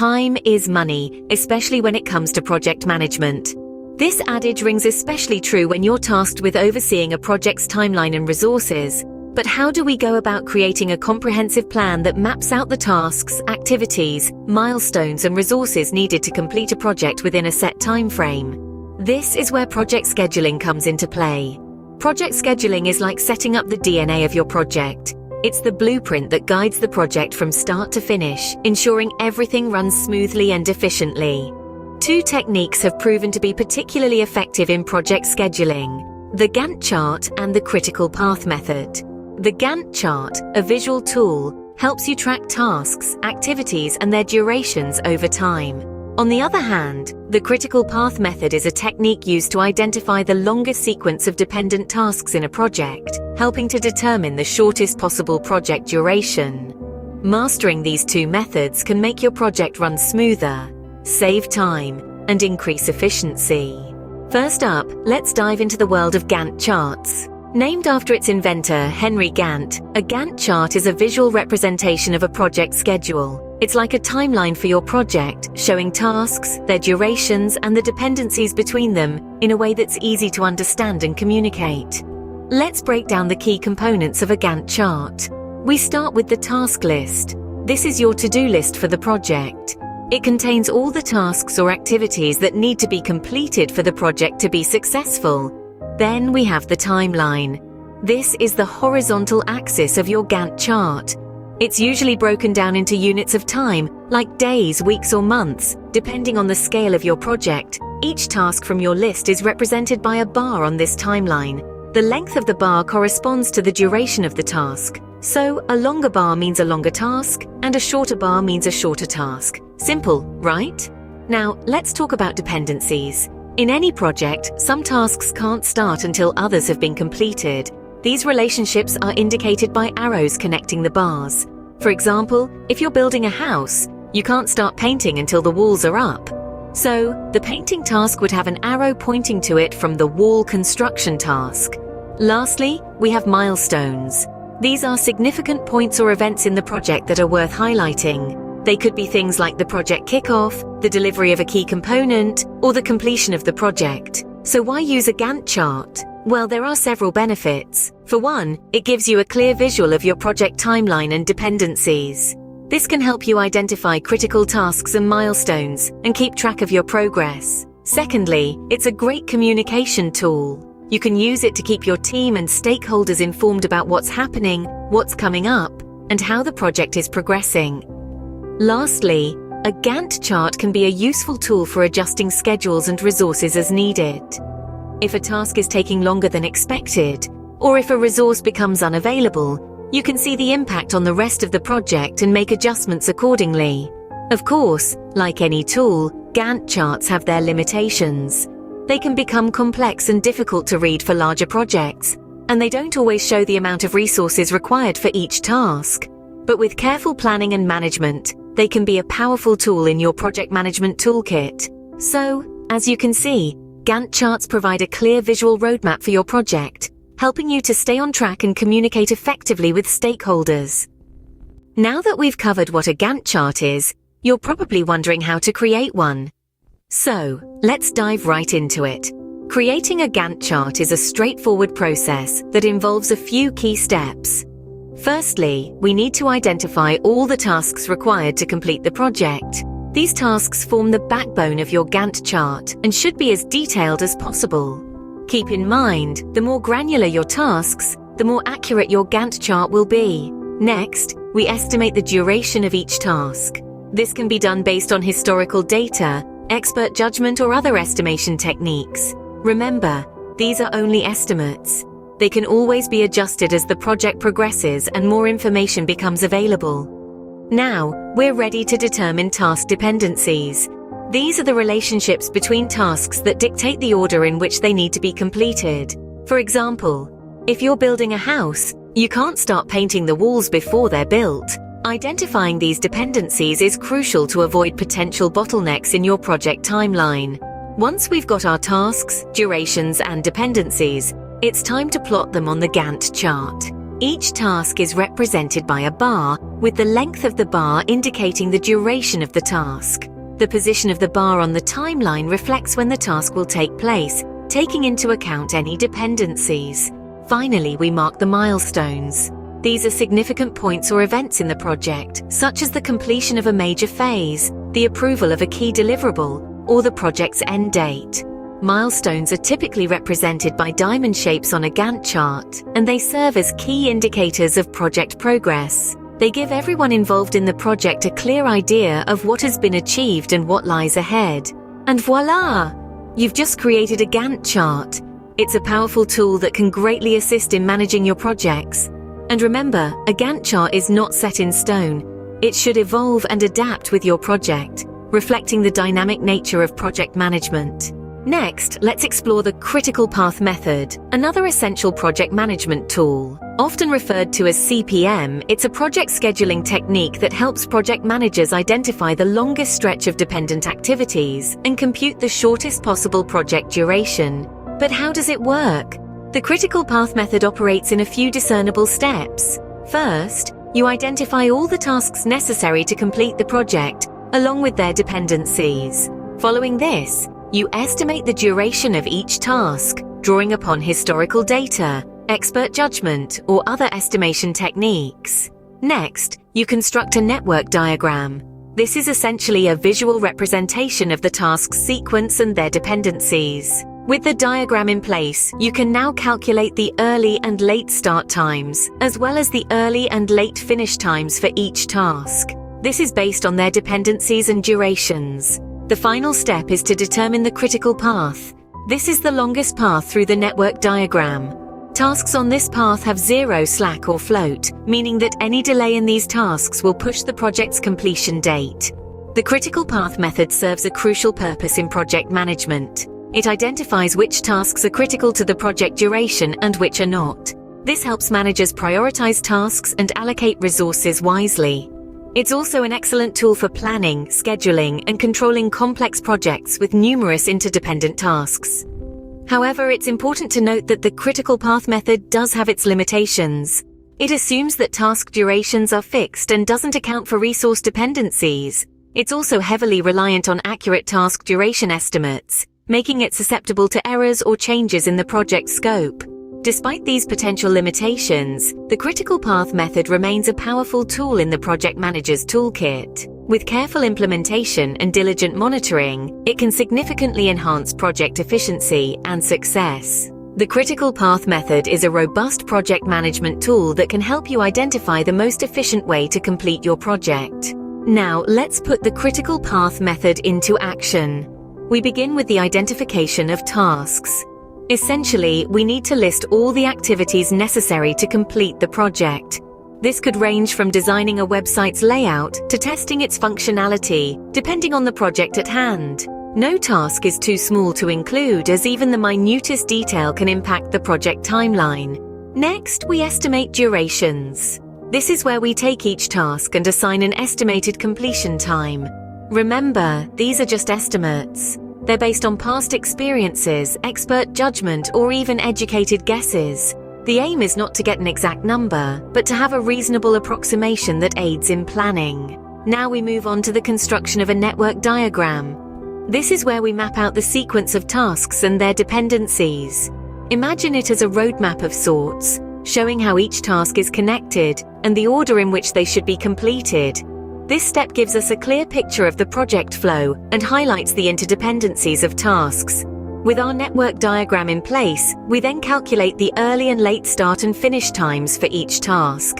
Time is money, especially when it comes to project management. This adage rings especially true when you're tasked with overseeing a project's timeline and resources. But how do we go about creating a comprehensive plan that maps out the tasks, activities, milestones, and resources needed to complete a project within a set time frame? This is where project scheduling comes into play. Project scheduling is like setting up the DNA of your project. It's the blueprint that guides the project from start to finish, ensuring everything runs smoothly and efficiently. Two techniques have proven to be particularly effective in project scheduling: the Gantt chart and the critical path method. The Gantt chart, a visual tool, helps you track tasks, activities, and their durations over time. On the other hand, the critical path method is a technique used to identify the longest sequence of dependent tasks in a project, helping to determine the shortest possible project duration. Mastering these two methods can make your project run smoother, save time, and increase efficiency. First up, let's dive into the world of Gantt charts. Named after its inventor, Henry Gantt, a Gantt chart is a visual representation of a project schedule. It's like a timeline for your project, showing tasks, their durations, and the dependencies between them in a way that's easy to understand and communicate. Let's break down the key components of a Gantt chart. We start with the task list. This is your to-do list for the project. It contains all the tasks or activities that need to be completed for the project to be successful. Then we have the timeline. This is the horizontal axis of your Gantt chart. It's usually broken down into units of time, like days, weeks, or months, depending on the scale of your project. Each task from your list is represented by a bar on this timeline. The length of the bar corresponds to the duration of the task. So, a longer bar means a longer task, and a shorter bar means a shorter task. Simple, right? Now, let's talk about dependencies. In any project, some tasks can't start until others have been completed. These relationships are indicated by arrows connecting the bars. For example, if you're building a house, you can't start painting until the walls are up. So, the painting task would have an arrow pointing to it from the wall construction task. Lastly, we have milestones. These are significant points or events in the project that are worth highlighting. They could be things like the project kickoff, the delivery of a key component, or the completion of the project. So why use a Gantt chart? Well, there are several benefits. For one, it gives you a clear visual of your project timeline and dependencies. This can help you identify critical tasks and milestones and keep track of your progress. Secondly, it's a great communication tool. You can use it to keep your team and stakeholders informed about what's happening, what's coming up, and how the project is progressing. Lastly, a Gantt chart can be a useful tool for adjusting schedules and resources as needed. If a task is taking longer than expected, or if a resource becomes unavailable, you can see the impact on the rest of the project and make adjustments accordingly. Of course, like any tool, Gantt charts have their limitations. They can become complex and difficult to read for larger projects, and they don't always show the amount of resources required for each task. But with careful planning and management, they can be a powerful tool in your project management toolkit. So, as you can see, Gantt charts provide a clear visual roadmap for your project, helping you to stay on track and communicate effectively with stakeholders. Now that we've covered what a Gantt chart is, you're probably wondering how to create one. So, let's dive right into it. Creating a Gantt chart is a straightforward process that involves a few key steps. Firstly, we need to identify all the tasks required to complete the project. These tasks form the backbone of your Gantt chart and should be as detailed as possible. Keep in mind, the more granular your tasks, the more accurate your Gantt chart will be. Next, we estimate the duration of each task. This can be done based on historical data, expert judgment, or other estimation techniques. Remember, these are only estimates. They can always be adjusted as the project progresses and more information becomes available. Now, we're ready to determine task dependencies. These are the relationships between tasks that dictate the order in which they need to be completed. For example, if you're building a house, you can't start painting the walls before they're built. Identifying these dependencies is crucial to avoid potential bottlenecks in your project timeline. Once we've got our tasks, durations, and dependencies, it's time to plot them on the Gantt chart. Each task is represented by a bar, with the length of the bar indicating the duration of the task. The position of the bar on the timeline reflects when the task will take place, taking into account any dependencies. Finally, we mark the milestones. These are significant points or events in the project, such as the completion of a major phase, the approval of a key deliverable, or the project's end date. Milestones are typically represented by diamond shapes on a Gantt chart, and they serve as key indicators of project progress. They give everyone involved in the project a clear idea of what has been achieved and what lies ahead. And voila! You've just created a Gantt chart. It's a powerful tool that can greatly assist in managing your projects. And remember, a Gantt chart is not set in stone. It should evolve and adapt with your project, reflecting the dynamic nature of project management. Next, let's explore the critical path method, another essential project management tool. Often referred to as CPM, it's a project scheduling technique that helps project managers identify the longest stretch of dependent activities and compute the shortest possible project duration. But how does it work? The critical path method operates in a few discernible steps. First, you identify all the tasks necessary to complete the project, along with their dependencies. Following this, you estimate the duration of each task, drawing upon historical data, expert judgment, or other estimation techniques. Next, you construct a network diagram. This is essentially a visual representation of the task's sequence and their dependencies. With the diagram in place, you can now calculate the early and late start times, as well as the early and late finish times for each task. This is based on their dependencies and durations. The final step is to determine the critical path. This is the longest path through the network diagram. Tasks on this path have zero slack or float, meaning that any delay in these tasks will push the project's completion date. The critical path method serves a crucial purpose in project management. It identifies which tasks are critical to the project duration and which are not. This helps managers prioritize tasks and allocate resources wisely. It's also an excellent tool for planning, scheduling, and controlling complex projects with numerous interdependent tasks. However, it's important to note that the critical path method does have its limitations. It assumes that task durations are fixed and doesn't account for resource dependencies. It's also heavily reliant on accurate task duration estimates, making it susceptible to errors or changes in the project scope. Despite these potential limitations, the critical path method remains a powerful tool in the project manager's toolkit. With careful implementation and diligent monitoring, it can significantly enhance project efficiency and success. The critical path method is a robust project management tool that can help you identify the most efficient way to complete your project. Now, let's put the critical path method into action. We begin with the identification of tasks. Essentially, we need to list all the activities necessary to complete the project. This could range from designing a website's layout to testing its functionality, depending on the project at hand. No task is too small to include, as even the minutest detail can impact the project timeline. Next, we estimate durations. This is where we take each task and assign an estimated completion time. Remember, these are just estimates. They're based on past experiences, expert judgment, or even educated guesses. The aim is not to get an exact number, but to have a reasonable approximation that aids in planning. Now we move on to the construction of a network diagram. This is where we map out the sequence of tasks and their dependencies. Imagine it as a roadmap of sorts, showing how each task is connected and the order in which they should be completed. This step gives us a clear picture of the project flow and highlights the interdependencies of tasks. With our network diagram in place, we then calculate the early and late start and finish times for each task.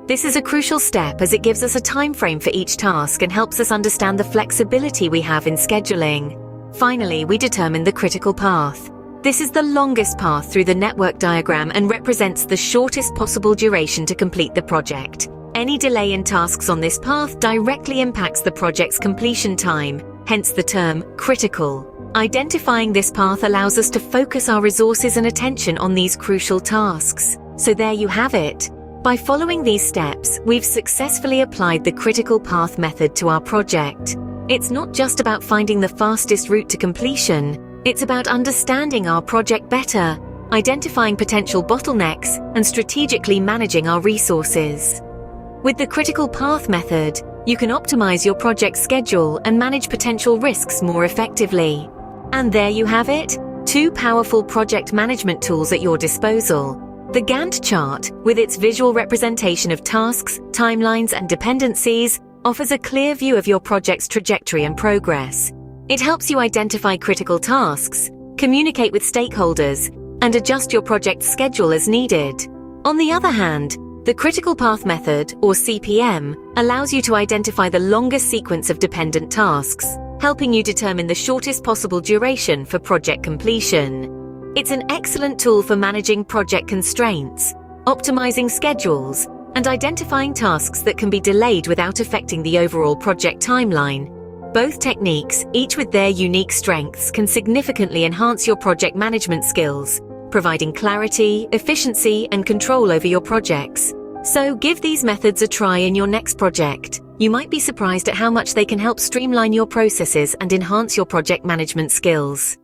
This is a crucial step as it gives us a time frame for each task and helps us understand the flexibility we have in scheduling. Finally, we determine the critical path. This is the longest path through the network diagram and represents the shortest possible duration to complete the project. Any delay in tasks on this path directly impacts the project's completion time, hence the term critical. Identifying this path allows us to focus our resources and attention on these crucial tasks. So there you have it. By following these steps, we've successfully applied the critical path method to our project. It's not just about finding the fastest route to completion, it's about understanding our project better, identifying potential bottlenecks, and strategically managing our resources. With the critical path method, you can optimize your project schedule and manage potential risks more effectively. And there you have it, 2 powerful project management tools at your disposal. The Gantt chart, with its visual representation of tasks, timelines, and dependencies, offers a clear view of your project's trajectory and progress. It helps you identify critical tasks, communicate with stakeholders, and adjust your project schedule as needed. On the other hand, the critical path method, or CPM, allows you to identify the longest sequence of dependent tasks, helping you determine the shortest possible duration for project completion. It's an excellent tool for managing project constraints, optimizing schedules, and identifying tasks that can be delayed without affecting the overall project timeline. Both techniques, each with their unique strengths, can significantly enhance your project management skills, providing clarity, efficiency, and control over your projects. So give these methods a try in your next project. You might be surprised at how much they can help streamline your processes and enhance your project management skills.